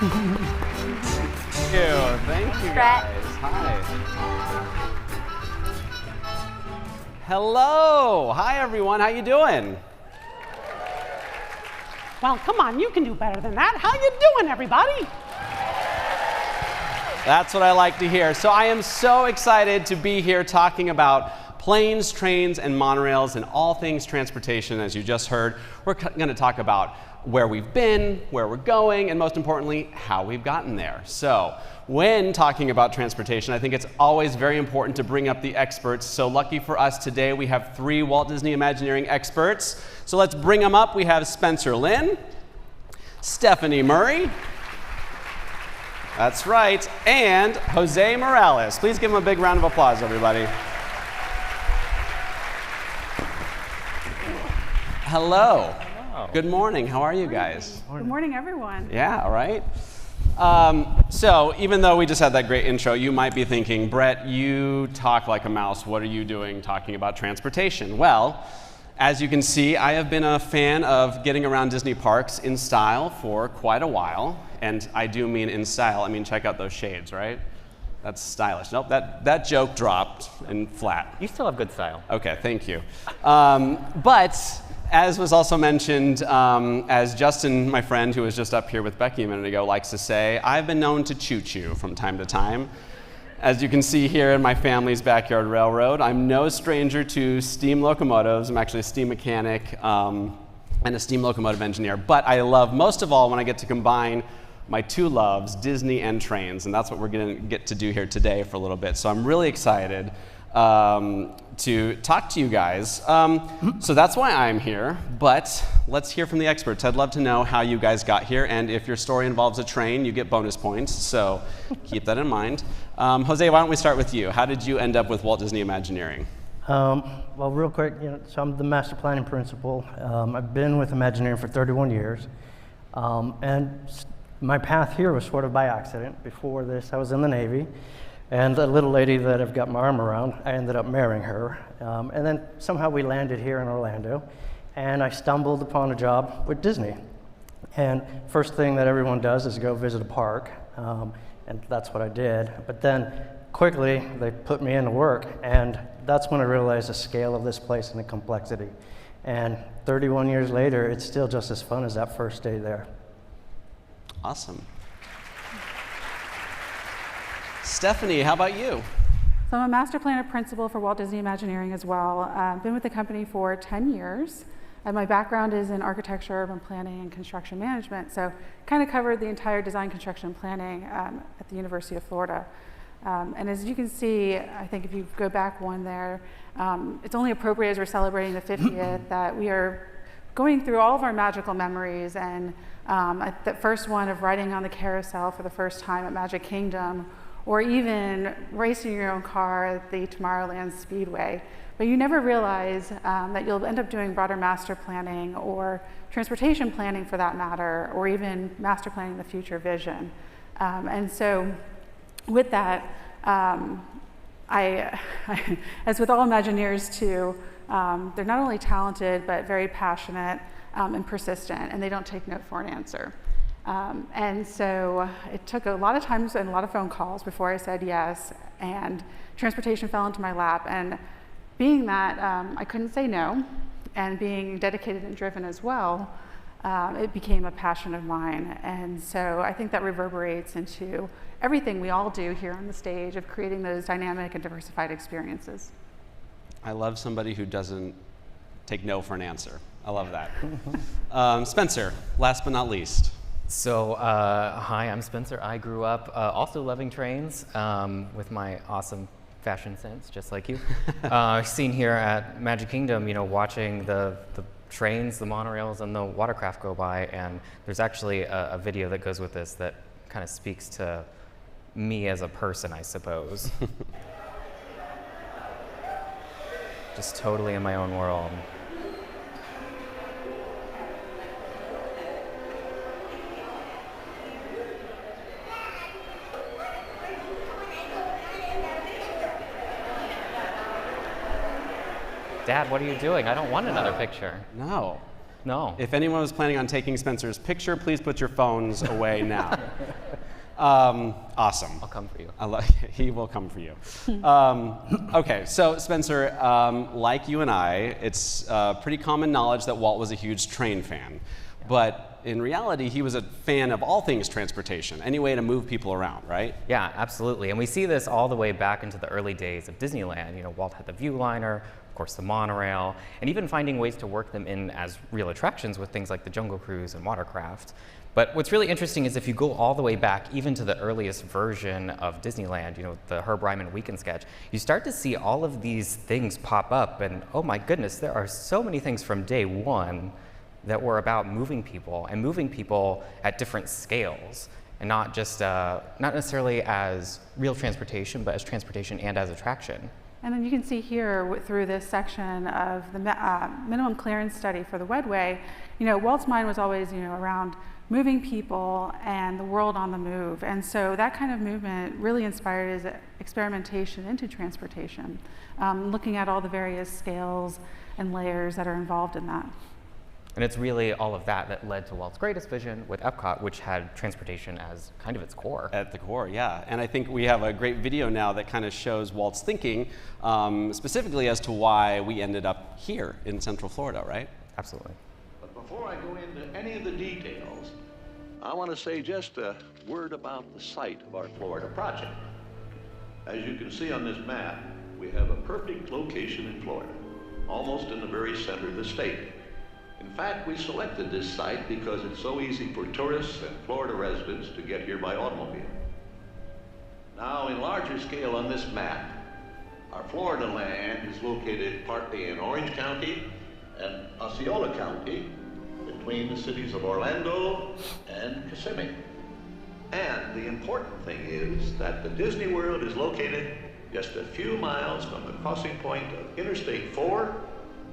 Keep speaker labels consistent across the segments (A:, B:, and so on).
A: Thank you,
B: Bret.
A: guys. Hi. Hello. Hi, everyone. How you doing?
C: Well, come on, you can do better than that. How you doing, everybody?
A: That's what I like to hear. So I am so excited to be here talking about planes, trains, and monorails and all things transportation. As you just heard, we're going to talk about where we've been, where we're going, and most importantly, how we've gotten there. So when talking about transportation, I think it's always very important to bring up the experts. So lucky for us today, we have 3 Walt Disney Imagineering experts. So let's bring them up. We have Spencer Lin, Stephanie Murray, that's right, and Jose Morales. Please give him a big round of applause, everybody. Hello. Good morning. How are you guys?
C: Good morning, everyone.
A: Yeah, all right. So even though we just had that great intro, you might be thinking, Bret, you talk like a mouse. What are you doing talking about transportation? Well, as you can see, I have been a fan of getting around Disney parks in style for quite a while. And I do mean in style. I mean, check out those shades, right? That's stylish. Nope, that joke dropped in flat.
D: You still have good style.
A: Okay, thank you. But as was also mentioned, as Justin, my friend who was just up here with Becky a minute ago, likes to say, I've been known to choo-choo from time to time. As you can see here in my family's backyard railroad, I'm no stranger to steam locomotives. I'm actually a steam mechanic and a steam locomotive engineer. But I love most of all when I get to combine my 2 loves, Disney and trains, and that's what we're going to get to do here today for a little bit. So I'm really excited to talk to you guys. So that's why I'm here, but let's hear from the experts. I'd love to know how you guys got here, and if your story involves a train, you get bonus points, so keep that in mind. Jose, why don't we start with you? How did you end up with Walt Disney Imagineering?
E: Well, real quick, so I'm the master planning principal. I've been with Imagineering for 31 years, and my path here was sort of by accident. Before this, I was in the Navy. And the little lady that I've got my arm around, I ended up marrying her. And then somehow we landed here in Orlando, and I stumbled upon a job with Disney. And first thing that everyone does is go visit a park, and that's what I did. But then quickly, they put me into work, and that's when I realized the scale of this place and the complexity. And 31 years later, it's still just as fun as that first day there.
A: Awesome. Stephanie, how about you?
B: So I'm a master planner principal for Walt Disney Imagineering as well. I've been with the company for 10 years. And my background is in architecture, urban planning, and construction management. So kind of covered the entire design, construction, and planning at the University of Florida. And as you can see, I think if you go back one there, it's only appropriate as we're celebrating the 50th that we are going through all of our magical memories. And the first one of riding on the carousel for the first time at Magic Kingdom, or even racing your own car at the Tomorrowland Speedway. But you never realize that you'll end up doing broader master planning or transportation planning for that matter, or even master planning the future vision. And so with that, as with all Imagineers too, they're not only talented, but very passionate and persistent, and they don't take no for an answer. And so it took a lot of times and a lot of phone calls before I said yes, and transportation fell into my lap. And being that I couldn't say no, and being dedicated and driven as well, it became a passion of mine. And so I think that reverberates into everything we all do here on the stage of creating those dynamic and diversified experiences.
A: I love somebody who doesn't take no for an answer. I love that. Spencer, last but not least.
D: So, hi, I'm Spencer. I grew up also loving trains with my awesome fashion sense, just like you. Seen here at Magic Kingdom, watching the trains, the monorails, and the watercraft go by, and there's actually a video that goes with this that kind of speaks to me as a person, I suppose. Just totally in my own world. Dad, what are you doing? I don't want another picture.
A: No.
D: No.
A: If anyone was planning on taking Spencer's picture, please put your phones away now. Awesome.
D: I'll come for you.
A: He will come for you. Okay, so Spencer, like you and I, it's pretty common knowledge that Walt was a huge train fan. But in reality, he was a fan of all things transportation, any way to move people around, right?
D: Yeah, absolutely. And we see this all the way back into the early days of Disneyland. You know, Walt had the Viewliner, of course the monorail, and even finding ways to work them in as real attractions with things like the Jungle Cruise and Watercraft. But what's really interesting is if you go all the way back even to the earliest version of Disneyland, you know, the Herb Ryman Weekend Sketch, you start to see all of these things pop up, and oh my goodness, there are so many things from day one that were about moving people, and moving people at different scales, and not just not necessarily as real transportation, but as transportation and as attraction.
B: And then you can see here through this section of the minimum clearance study for the Wedway, you know, Walts Mind was always, you know, around moving people and the world on the move. And so that kind of movement really inspired his experimentation into transportation, looking at all the various scales and layers that are involved in that.
D: And it's really all of that that led to Walt's greatest vision with Epcot, which had transportation as kind of its core.
A: At the core, yeah. And I think we have a great video now that kind of shows Walt's thinking, specifically as to why we ended up here in Central Florida, right?
D: Absolutely.
F: But before I go into any of the details, I want to say just a word about the site of our Florida project. As you can see on this map, we have a perfect location in Florida, almost in the very center of the state. In fact, we selected this site because it's so easy for tourists and Florida residents to get here by automobile. Now, in larger scale on this map, our Florida land is located partly in Orange County and Osceola County, between the cities of Orlando and Kissimmee. And the important thing is that the Disney World is located just a few miles from the crossing point of Interstate 4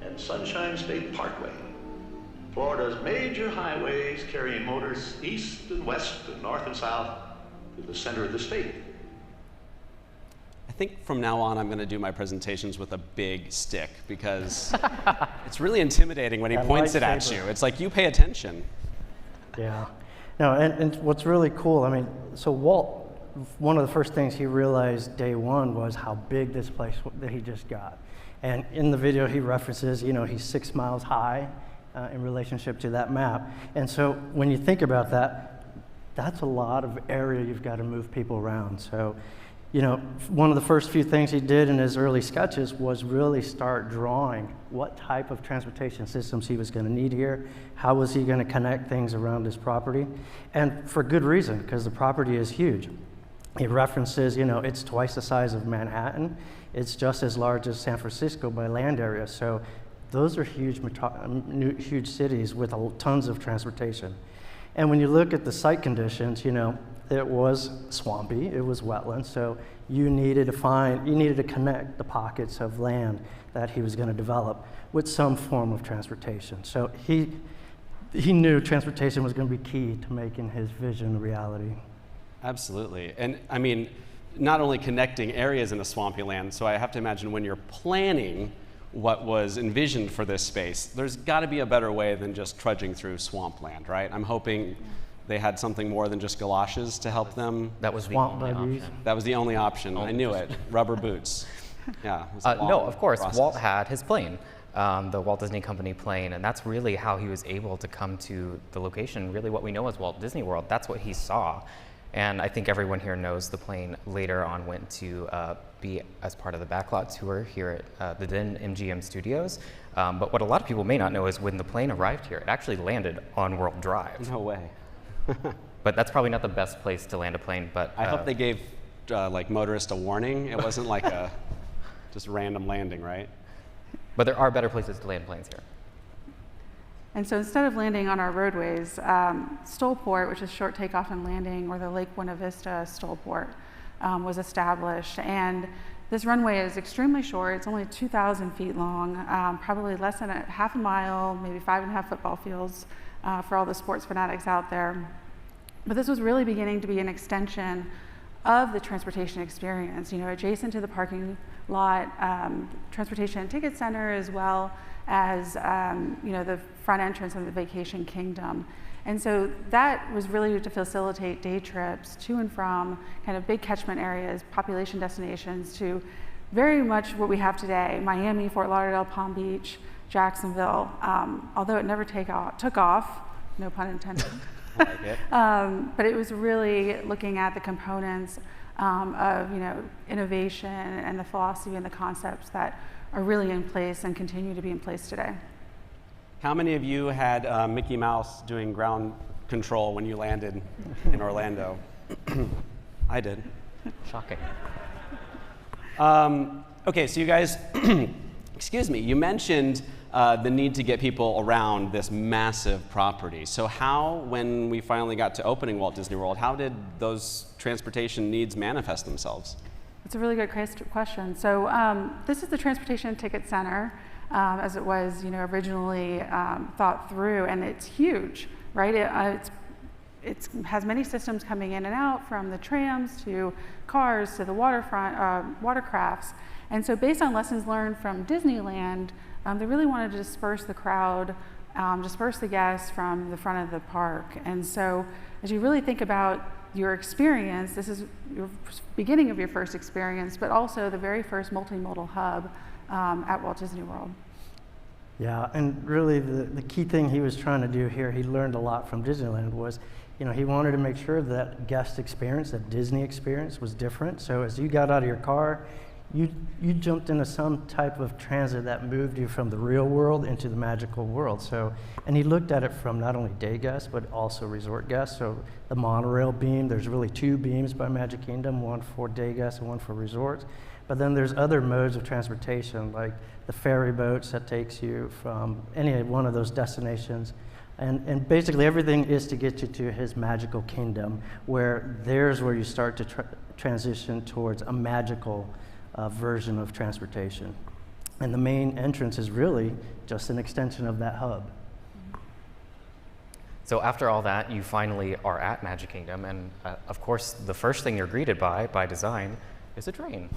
F: and Sunshine State Parkway, Florida's major highways carrying motors east and west and north and south to the center of the state.
A: I think from now on I'm going to do my presentations with a big stick because it's really intimidating when he points it at you. It's like, you pay attention.
E: Yeah. No, and what's really cool, I mean, so Walt, one of the first things he realized day one was how big this place that he just got. And in the video he references, you know, he's 6 miles high in relationship to that map. And so when you think about that, that's a lot of area you've got to move people around. So, you know, one of the first few things he did in his early sketches was really start drawing what type of transportation systems he was going to need here, how was he going to connect things around his property, and for good reason, because the property is huge. He references, you know, it's twice the size of Manhattan, it's just as large as San Francisco by land area, so those are huge, huge cities with tons of transportation. And when you look at the site conditions, you know, it was swampy, it was wetland, so you needed to connect the pockets of land that he was going to develop with some form of transportation. So he knew transportation was going to be key to making his vision a reality.
A: Absolutely. And I mean, not only connecting areas in a swampy land, so I have to imagine when you're planning what was envisioned for this space, there's got to be a better way than just trudging through swampland, right? I'm hoping they had something more than just galoshes to help them.
D: That was the
E: Swamp
D: only
E: buggies.
D: option.
A: That was the only option. I knew it. Rubber boots. Yeah. It was a
D: No,
A: long
D: of course,
A: process.
D: Walt had his plane, the Walt Disney Company plane, and that's really how he was able to come to the location, really what we know as Walt Disney World. That's what he saw. And I think everyone here knows the plane later on went to be as part of the backlot tour here at the then MGM Studios. But what a lot of people may not know is when the plane arrived here, it actually landed on World Drive.
A: No way.
D: But that's probably not the best place to land a plane. But
A: I hope they gave like motorists a warning. It wasn't like a just random landing, right?
D: But there are better places to land planes here.
B: And so instead of landing on our roadways, Stollport, which is short takeoff and landing, or the Lake Buena Vista Stollport, was established. And this runway is extremely short. It's only 2,000 feet long, probably less than half a mile, maybe 5.5 football fields for all the sports fanatics out there. But this was really beginning to be an extension of the transportation experience, you know, adjacent to the parking lot, transportation and ticket center, as well as the front entrance of the Vacation Kingdom. And so that was really to facilitate day trips to and from kind of big catchment areas, population destinations, to very much what we have today: Miami, Fort Lauderdale, Palm Beach, Jacksonville. Although it never took off, no pun intended.
A: I like it.
B: But it was really looking at the components of innovation and the philosophy and the concepts that are really in place and continue to be in place today.
A: How many of you had Mickey Mouse doing ground control when you landed in Orlando? I did.
D: Shocking.
A: Okay, so you guys, excuse me, you mentioned the need to get people around this massive property. So how, when we finally got to opening Walt Disney World, how did those transportation needs manifest themselves?
B: That's a really good question. So this is the Transportation Ticket Center, as it was originally thought through, and it's huge, right? It has many systems coming in and out, from the trams to cars to the watercrafts. And so based on lessons learned from Disneyland, they really wanted to disperse the crowd, disperse the guests from the front of the park. And so as you really think about your experience, this is your beginning of your first experience, but also the very first multimodal hub at Walt Disney World.
E: Yeah, and really the key thing he was trying to do here, he learned a lot from Disneyland, was he wanted to make sure that guest experience, that Disney experience, was different. So as you got out of your car, you jumped into some type of transit that moved you from the real world into the magical world. So, and he looked at it from not only day guests, but also resort guests. So the monorail beam, there's really two beams by Magic Kingdom, one for day guests and one for resorts. But then there's other modes of transportation, like the ferry boats that takes you from any one of those destinations. And basically everything is to get you to his magical kingdom, where there's where you start to transition towards a magical version of transportation. And the main entrance is really just an extension of that hub.
D: So after all that, you finally are at Magic Kingdom, and of course, the first thing you're greeted by design, is a train.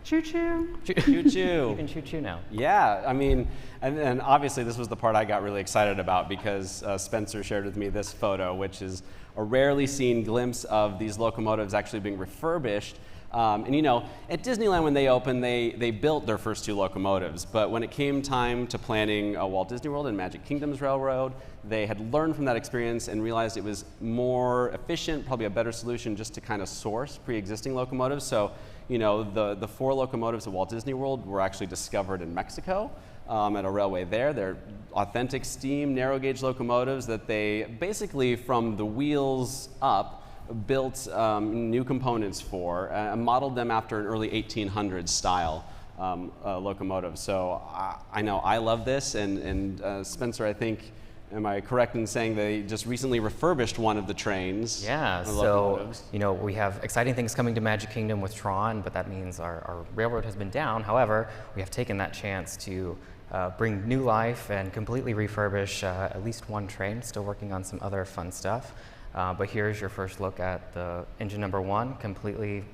B: Choo-choo.
A: Choo-choo.
D: You can choo-choo now.
A: Yeah, I mean, and obviously this was the part I got really excited about, because Spencer shared with me this photo, which is a rarely seen glimpse of these locomotives actually being refurbished. And at Disneyland, when they opened, they built their first two locomotives. But when it came time to planning Walt Disney World and Magic Kingdom's Railroad, they had learned from that experience and realized it was more efficient, probably a better solution, just to kind of source pre-existing locomotives. So, the four locomotives at Walt Disney World were actually discovered in Mexico at a railway there. They're authentic steam narrow gauge locomotives that they basically, from the wheels up, built new components for, and modeled them after an early 1800s style locomotive. So I know I love this, and Spencer, I think, am I correct in saying they just recently refurbished one of the trains?
D: Yeah, so we have exciting things coming to Magic Kingdom with Tron, but that means our railroad has been down. However, we have taken that chance to bring new life and completely refurbish at least one train. Still working on some other fun stuff. But here's your first look at the engine number one, completely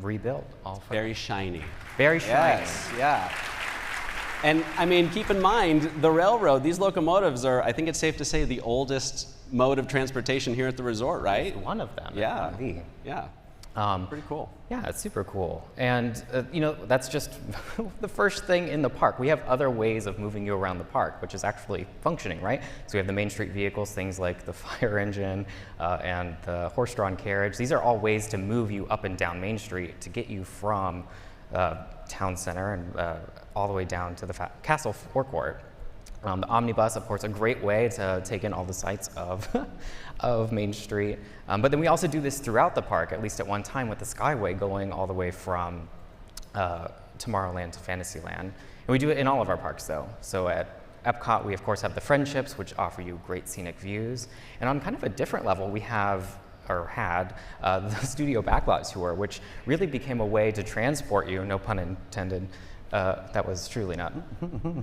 D: rebuilt.
A: Very shiny.
D: Very shiny.
A: Yes, yeah. And I mean, keep in mind, the railroad, these locomotives are, I think it's safe to say, the oldest mode of transportation here at the resort, right?
D: It's one of them.
A: Yeah. Yeah. Pretty cool.
D: Yeah, it's super cool. And, that's just the first thing in the park. We have other ways of moving you around the park, which is actually functioning, right? So we have the Main Street vehicles, things like the fire engine and the horse-drawn carriage. These are all ways to move you up and down Main Street to get you from Town Center and all the way down to the Castle forecourt. The omnibus, of course, a great way to take in all the sights of Main Street. But then we also do this throughout the park, at least at one time, with the Skyway going all the way from Tomorrowland to Fantasyland. And we do it in all of our parks, though. So at Epcot, we of course have the Friendships, which offer you great scenic views. And on kind of a different level, we have had the Studio Backlot Tour, which really became a way to transport you, no pun intended. That was truly not.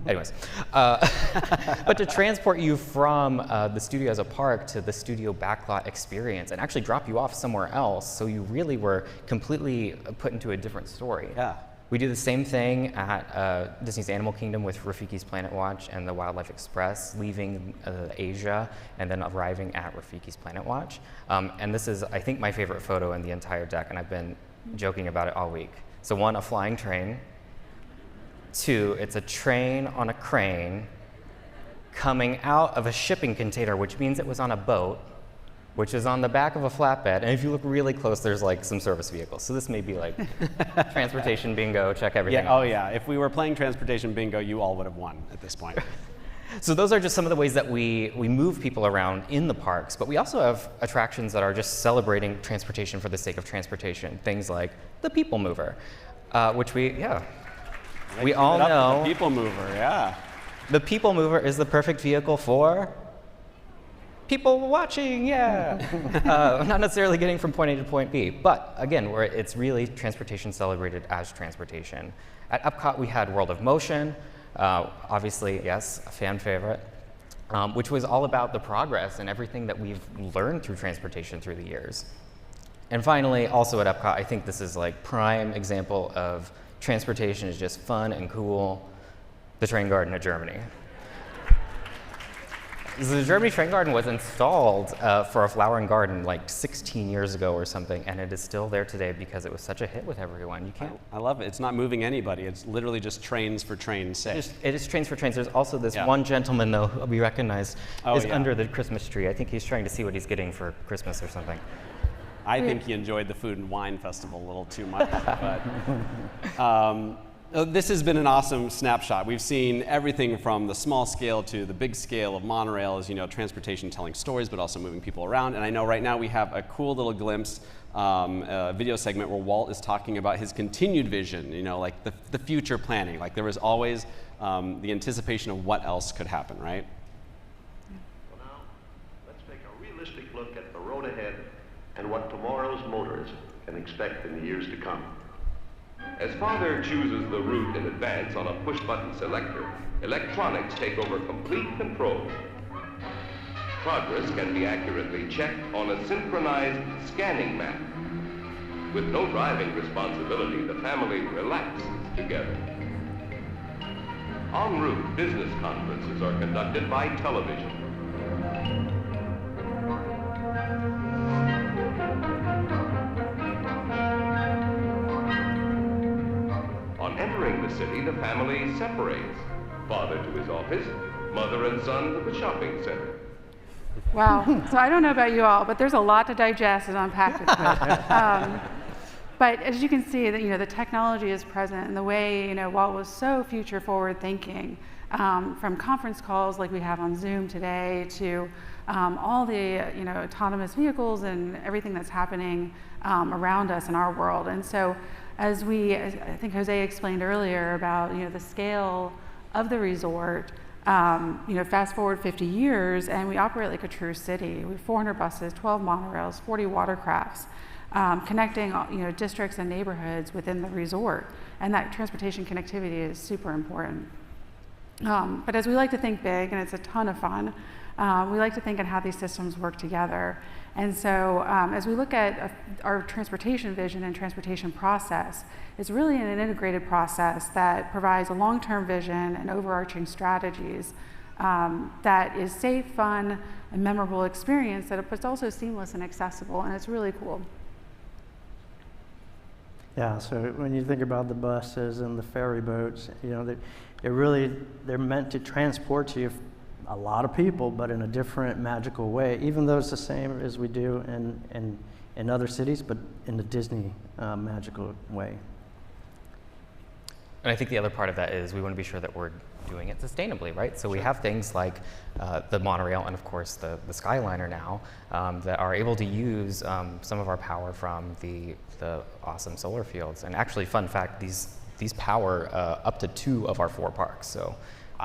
D: Anyways, but to transport you from the studio as a park to the Studio Backlot experience and actually drop you off somewhere else, so you really were completely put into a different story.
A: Yeah.
D: We do the same thing at Disney's Animal Kingdom with Rafiki's Planet Watch and the Wildlife Express, leaving Asia and then arriving at Rafiki's Planet Watch. And this is, I think, my favorite photo in the entire deck, and I've been joking about it all week. So 1, a flying train. 2, it's a train on a crane coming out of a shipping container, which means it was on a boat, which is on the back of a flatbed. And if you look really close, there's like some service vehicles. So this may be like transportation bingo, check everything
A: Yeah,
D: off.
A: oh yeah, if we were playing transportation bingo, you all would have won at this point.
D: So those are just some of the ways that we move people around in the parks, but we also have attractions that are just celebrating transportation for the sake of transportation. Things like the People Mover, which we all know.
A: The People Mover, yeah.
D: The People Mover is the perfect vehicle for people watching, not necessarily getting from point A to point B, but again, it's really transportation celebrated as transportation. At Epcot, we had World of Motion, obviously, yes, a fan favorite, which was all about the progress and everything that we've learned through transportation through the years. And finally, also at Epcot, I think this is like prime example of transportation is just fun and cool, the Train Garden at Germany. The Germany Train Garden was installed for a flowering garden like 16 years ago or something, and it is still there today because it was such a hit with everyone. You can't.
A: I love it. It's not moving anybody. It's literally just trains for train's sake.
D: It is trains for trains. There's also this one gentleman, though, who we recognize is under the Christmas tree. I think he's trying to see what he's getting for Christmas or something.
A: I think he enjoyed the Food and Wine Festival a little too much. But this has been an awesome snapshot. We've seen everything from the small scale to the big scale of monorails, transportation telling stories, but also moving people around. And I know right now we have a cool little glimpse, a video segment where Walt is talking about his continued vision, like the future planning. Like there was always the anticipation of what else could happen, right?
F: Well, now, let's take a realistic look at the road ahead and what tomorrow's motorists can expect in the years to come.
G: As Father chooses the route in advance on a push-button selector, electronics take over complete control. Progress can be accurately checked on a synchronized scanning map. With no driving responsibility, the family relaxes together. En route, business conferences are conducted by television. On entering the city, the family separates. Father to his office, mother and son to the shopping center.
B: Wow. So I don't know about you all, but there's a lot to digest and unpack with that. But as you can see, that the technology is present, and the way Walt was so future forward thinking, from conference calls like we have on Zoom today to all the autonomous vehicles and everything that's happening around us in our world. And so, as I think Jose explained earlier about the scale of the resort. Fast forward 50 years, and we operate like a true city. We have 400 buses, 12 monorails, 40 watercrafts, connecting districts and neighborhoods within the resort. And that transportation connectivity is super important. But as we like to think big, and it's a ton of fun, we like to think on how these systems work together. And so as we look at our transportation vision and transportation process, it's really an integrated process that provides a long-term vision and overarching strategies that is safe, fun, and memorable experience, but it's also seamless and accessible, and it's really cool.
E: Yeah, so when you think about the buses and the ferry boats, they're meant to transport you a lot of people, but in a different magical way, even though it's the same as we do in other cities, but in the Disney magical way.
D: And I think the other part of that is we want to be sure that we're doing it sustainably, right? So we have things like the monorail and of course the Skyliner now that are able to use some of our power from the awesome solar fields. And actually, fun fact, these power up to 2 of our 4 parks. So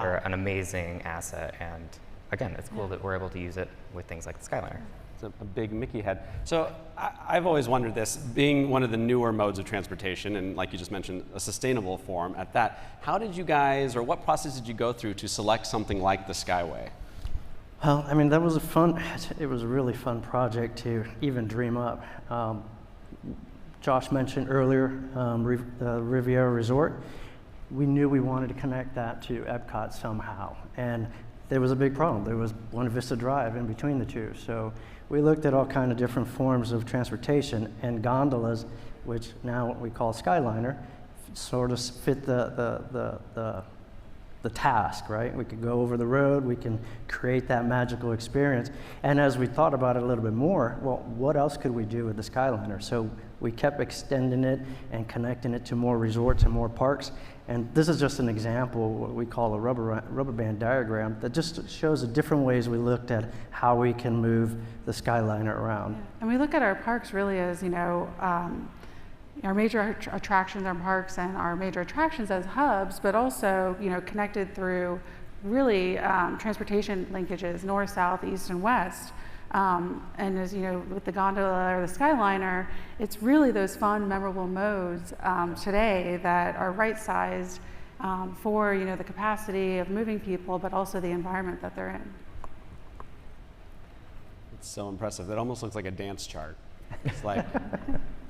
D: they're an amazing asset, and again, it's cool that we're able to use it with things like the Skyliner.
A: It's a big Mickey head. So I've always wondered this, being one of the newer modes of transportation, and like you just mentioned, a sustainable form at that, how did you guys, or what process did you go through to select something like the Skyway?
E: Well, I mean, it was a really fun project to even dream up. Josh mentioned earlier, Riviera Resort, we knew we wanted to connect that to Epcot somehow. And there was a big problem. There was Buena Vista Drive in between the two. So we looked at all kind of different forms of transportation, and gondolas, which now we call Skyliner, sort of fit the task, right? We could go over the road, we can create that magical experience. And as we thought about it a little bit more, well, what else could we do with the Skyliner? So we kept extending it and connecting it to more resorts and more parks. And this is just an example, what we call a rubber band diagram, that just shows the different ways we looked at how we can move the Skyliner around.
B: Yeah. And we look at our parks really as, our major attractions, our parks, and our major attractions as hubs, but also, connected through really transportation linkages, north, south, east, and west. And as you know, with the gondola or the Skyliner, it's really those fun, memorable modes today that are right-sized for the capacity of moving people, but also the environment that they're in.
A: It's so impressive. It almost looks like a dance chart. It's like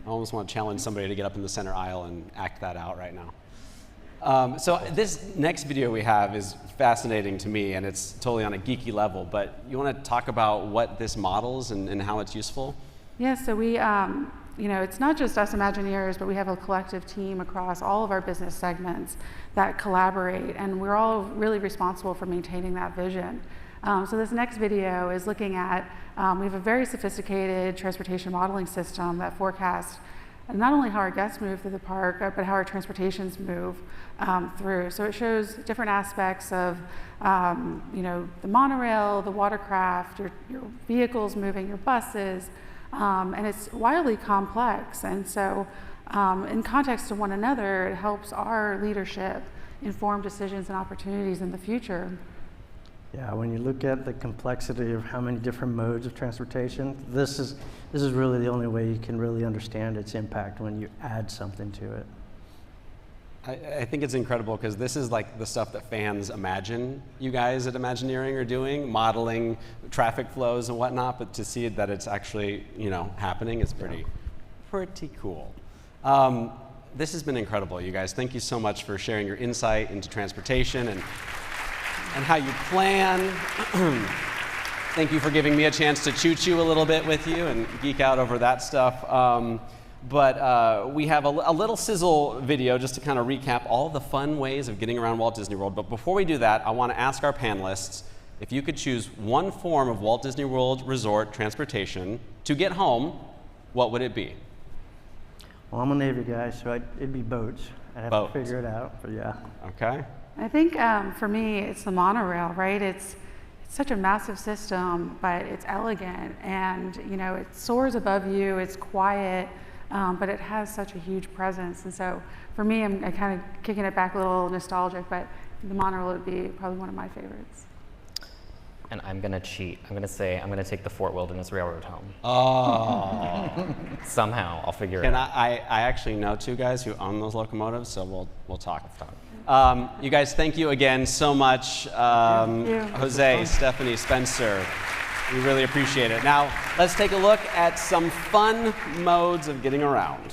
A: I almost want to challenge somebody to get up in the center aisle and act that out right now. So this next video we have is fascinating to me, and it's totally on a geeky level, but you want to talk about what this models and how it's useful?
B: Yeah, so we, it's not just us Imagineers, but we have a collective team across all of our business segments that collaborate, and we're all really responsible for maintaining that vision. So this next video is looking at, we have a very sophisticated transportation modeling system that forecasts not only how our guests move through the park, but how our transportations move through. So it shows different aspects of, the monorail, the watercraft, your vehicles moving, your buses, and it's wildly complex. And so in context to one another, it helps our leadership inform decisions and opportunities in the future.
E: Yeah, when you look at the complexity of how many different modes of transportation, this is really the only way you can really understand its impact when you add something to it.
A: I think it's incredible because this is like the stuff that fans imagine you guys at Imagineering are doing, modeling traffic flows and whatnot, but to see that it's actually, happening is pretty cool. This has been incredible, you guys. Thank you so much for sharing your insight into transportation and how you plan. Thank you for giving me a chance to choo-choo a little bit with you and geek out over that stuff. But we have a little sizzle video just to kind of recap all the fun ways of getting around Walt Disney World. But before we do that, I want to ask our panelists, if you could choose one form of Walt Disney World resort transportation to get home, what would it be?
E: Well, I'm a Navy guy, so it'd be boats. I'd have to figure it out, but yeah.
A: Okay.
B: I think for me, it's the monorail, right? It's such a massive system, but it's elegant, and it soars above you. It's quiet, but it has such a huge presence. And so for me, I'm kind of kicking it back a little nostalgic, but the monorail would be probably one of my favorites.
D: And I'm gonna cheat. I'm gonna say I'm gonna take the Fort Wilderness Railroad home.
A: Oh.
D: Somehow I'll figure it out.
A: I actually know two guys who own those locomotives, so we'll talk. You guys, thank you again so much. Jose, Stephanie, Spencer, we really appreciate it. Now, let's take a look at some fun modes of getting around.